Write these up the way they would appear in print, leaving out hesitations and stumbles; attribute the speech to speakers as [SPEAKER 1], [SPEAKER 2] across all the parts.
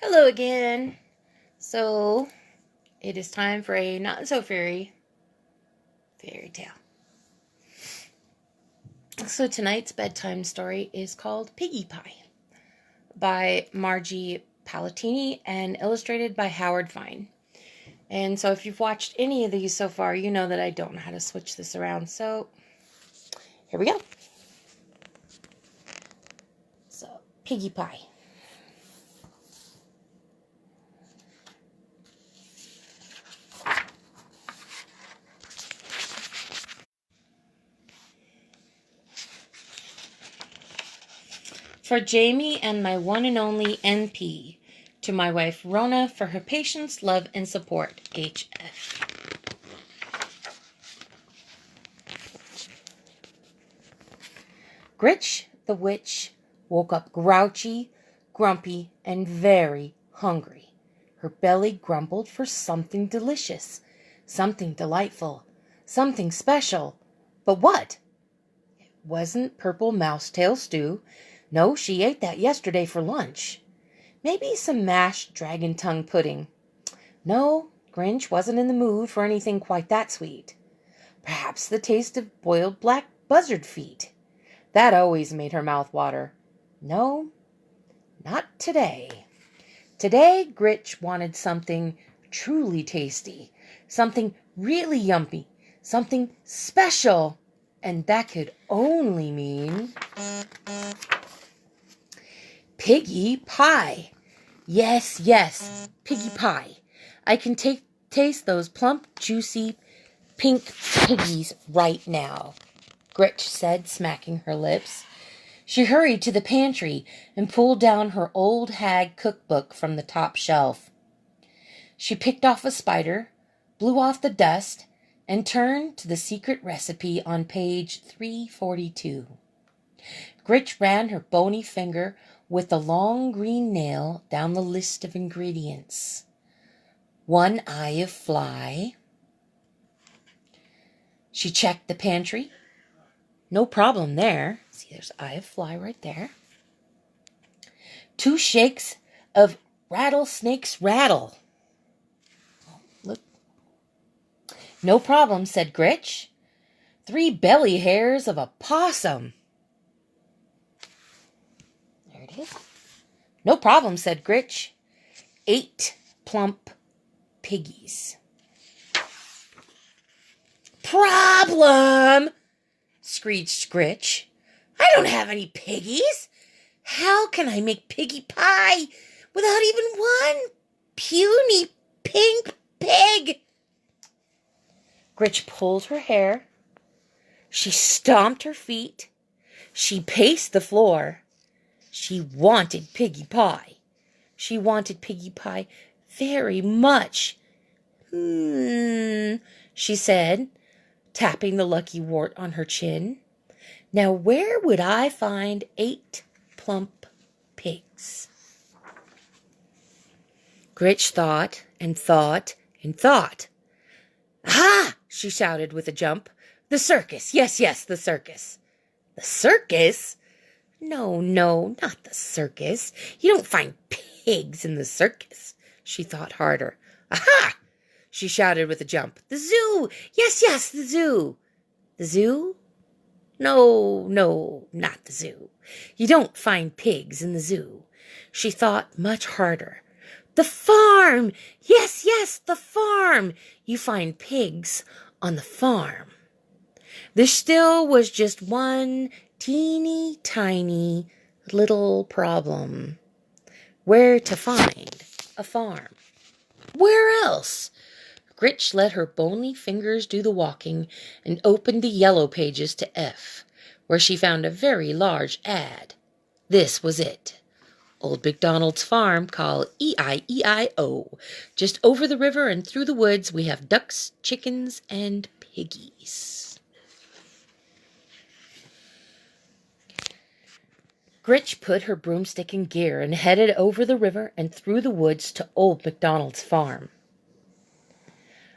[SPEAKER 1] Hello again. So, it is time for a not so fairy tale. So, tonight's bedtime story is called Piggie Pie by Margie Palatini and illustrated by Howard Fine. And so, if you've watched any of these so far, you know that I don't know how to switch this around. So, here we go. So, Piggie Pie. For Jamie and my one and only NP. To my wife Rona for her patience, love, and support. HF. Gritch the witch woke up grouchy, grumpy, and very hungry. Her belly grumbled for something delicious, something delightful, something special. But what? It wasn't purple mousetail stew. No, she ate that yesterday for lunch. Maybe some mashed dragon tongue pudding. No, Grinch wasn't in the mood for anything quite that sweet. Perhaps the taste of boiled black buzzard feet. That always made her mouth water. No, not today. Today, Gritch wanted something truly tasty, something really yummy, something special, and that could only mean Piggie Pie. Yes, Piggie Pie. I can taste those plump, juicy, pink piggies right now, Gritch said, smacking her lips. She hurried to the pantry and pulled down her old hag cookbook from the top shelf. She picked off a spider, blew off the dust, and turned to the secret recipe on page 342. Gritch ran her bony finger with the long green nail down the list of ingredients. 1 eye of fly. She checked the pantry. No problem there. See, there's eye of fly right there. 2 shakes of rattlesnake's rattle. Oh, look. No problem, said Gritch. 3 belly hairs of a possum. There it is. No problem, said Gritch. 8 plump piggies. Problem! Screeched Gritch. I don't have any piggies. How can I make piggy pie without even one puny pink pig? Gritch pulled her hair. She stomped her feet. She paced the floor. She wanted piggy pie. She wanted piggy pie very much. She said, tapping the lucky wart on her chin. Now where would I find 8 plump pigs? Gritch thought and thought and thought. Aha! She shouted with a jump. The circus. Yes, the circus. The circus? No, not the circus. You don't find pigs in the circus. She thought harder. Aha! She shouted with a jump. The zoo! Yes, the zoo. The zoo? No, not the zoo. You don't find pigs in the zoo. She thought much harder. The farm! Yes, the farm. You find pigs on the farm. There still was just one teeny tiny little problem. Where to find a farm? Where else? Gritch let her bony fingers do the walking and opened the yellow pages to F, where she found a very large ad. This was it. Old MacDonald's farm, call E-I-E-I-O. Just over the river and through the woods we have ducks, chickens, and piggies. Gritch put her broomstick in gear and headed over the river and through the woods to Old MacDonald's farm.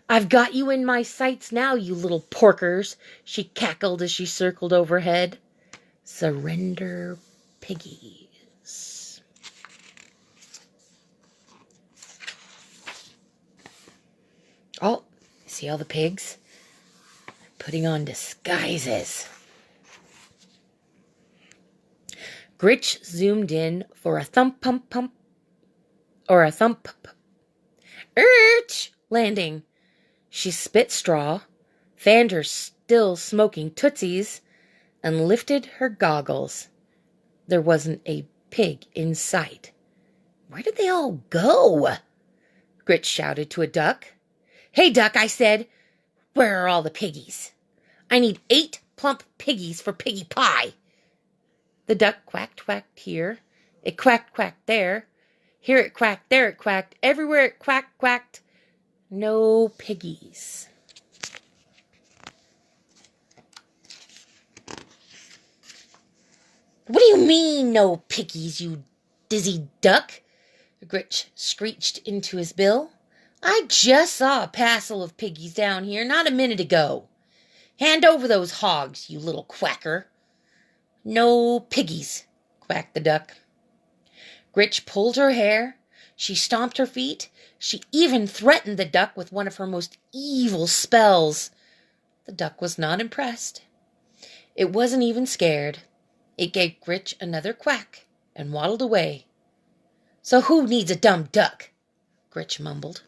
[SPEAKER 1] I've got you in my sights now, you little porkers, she cackled as she circled overhead. Surrender piggies. Oh, see all the pigs? Putting on disguises. Gritch zoomed in for a thump pump pump or a thump landing. She spit straw, fanned her still smoking tootsies, and lifted her goggles. There wasn't a pig in sight. Where did they all go? Gritch shouted to a duck. Hey, duck, I said, where are all the piggies? I need 8 plump piggies for piggy pie. The duck quacked here. It quacked there. Here it quacked, there it quacked. Everywhere it quacked. No piggies. What do you mean, no piggies, you dizzy duck? Gritch screeched into his bill. I just saw a passel of piggies down here not a minute ago. Hand over those hogs, you little quacker. No piggies, quacked the duck. Gritch pulled her hair. She stomped her feet. She even threatened the duck with one of her most evil spells. The duck was not impressed. It wasn't even scared. It gave Gritch another quack and waddled away. So who needs a dumb duck? Gritch mumbled.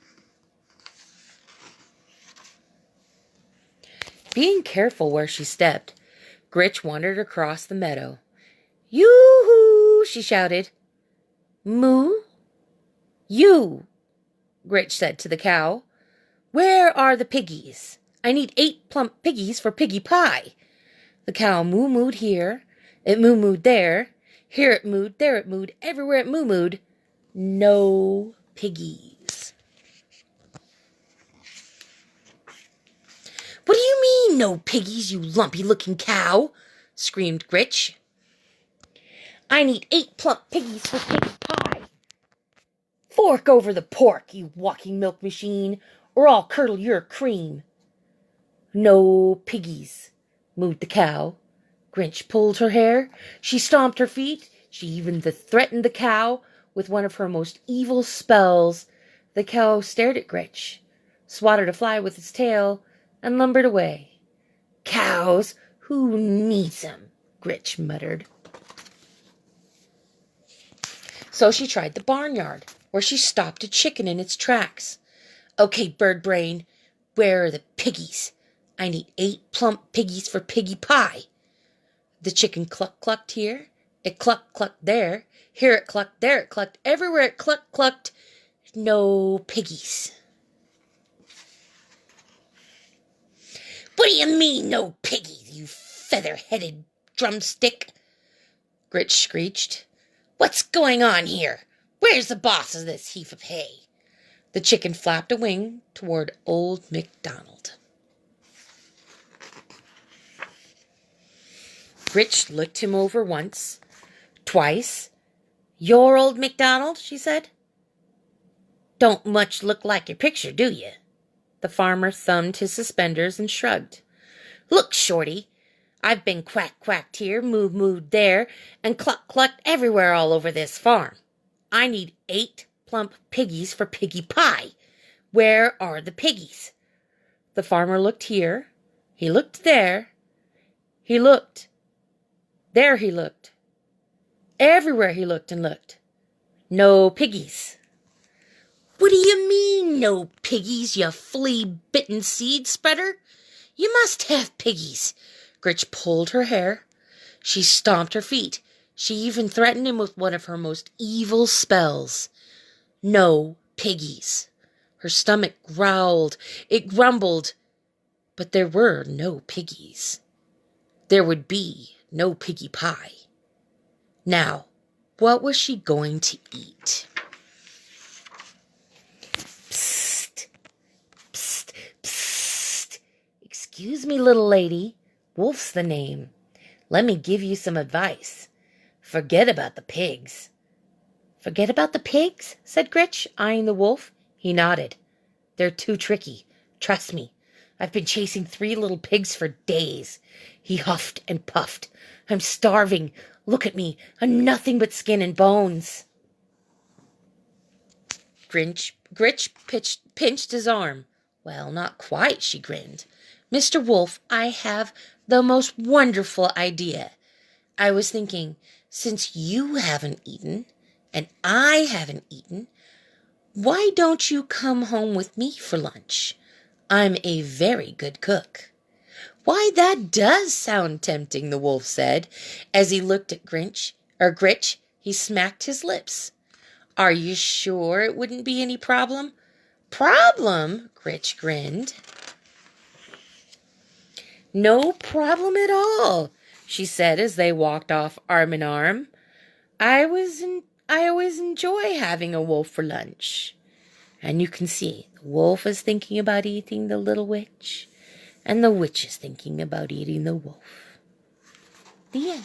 [SPEAKER 1] Being careful where she stepped, Gritch wandered across the meadow. Yoo-hoo, she shouted. Moo? You, Gritch said to the cow. Where are the piggies? I need 8 plump piggies for piggy pie. The cow moo-mooed here. It moo-mooed there. Here it mooed, there it mooed, everywhere it moo-mooed. No piggies. What do you mean, no piggies, you lumpy-looking cow? Screamed Gritch. I need 8 plump piggies for piggy pie. Fork over the pork, you walking milk machine, or I'll curdle your cream. No piggies, mooed the cow. Grinch pulled her hair. She stomped her feet. She even threatened the cow with one of her most evil spells. The cow stared at Gritch, swatted a fly with its tail, and lumbered away. Cows, who needs 'em? Gritch muttered. So she tried the barnyard, where she stopped a chicken in its tracks. Okay, bird brain, where are the piggies? I need 8 plump piggies for piggy pie. The chicken clucked here. It clucked there. Here it clucked, there it clucked. Everywhere it clucked. No piggies. What do you mean, no piggies, you feather-headed drumstick? Gritch screeched. What's going on here? Where's the boss of this heap of hay? The chicken flapped a wing toward old MacDonald. Gritch looked him over once, twice. You're old MacDonald, she said. Don't much look like your picture, do you? The farmer thumbed his suspenders and shrugged. Look, Shorty, I've been quacked here, mooed there, and clucked everywhere all over this farm. I need 8 plump piggies for piggy pie. Where are the piggies? The farmer looked here. He looked there. He looked. There he looked. Everywhere he looked and looked. No piggies. What do you mean, no piggies, you flea-bitten seed spreader? You must have piggies. Gritch pulled her hair. She stomped her feet. She even threatened him with one of her most evil spells. No piggies. Her stomach growled. It grumbled. But there were no piggies. There would be no piggy pie. Now, what was she going to eat? Psst, psst, psst. Excuse me, little lady. Wolf's the name. Let me give you some advice. Forget about the pigs. Forget about the pigs? Said Gritch, eyeing the wolf. He nodded. They're too tricky. Trust me. I've been chasing 3 little pigs for days. He huffed and puffed. I'm starving. Look at me. I'm nothing but skin and bones. Gritch pinched his arm. Well, not quite, she grinned. Mr. Wolf, I have the most wonderful idea. I was thinking, since you haven't eaten and I haven't eaten, why don't you come home with me for lunch? I'm a very good cook. Why, that does sound tempting, the wolf said. As he looked at Gritch, he smacked his lips. Are you sure it wouldn't be any problem? Problem? Gritch grinned. No problem at all, she said as they walked off arm in arm. I always enjoy having a wolf for lunch. And you can see the wolf is thinking about eating the little witch, and the witch is thinking about eating the wolf. The end.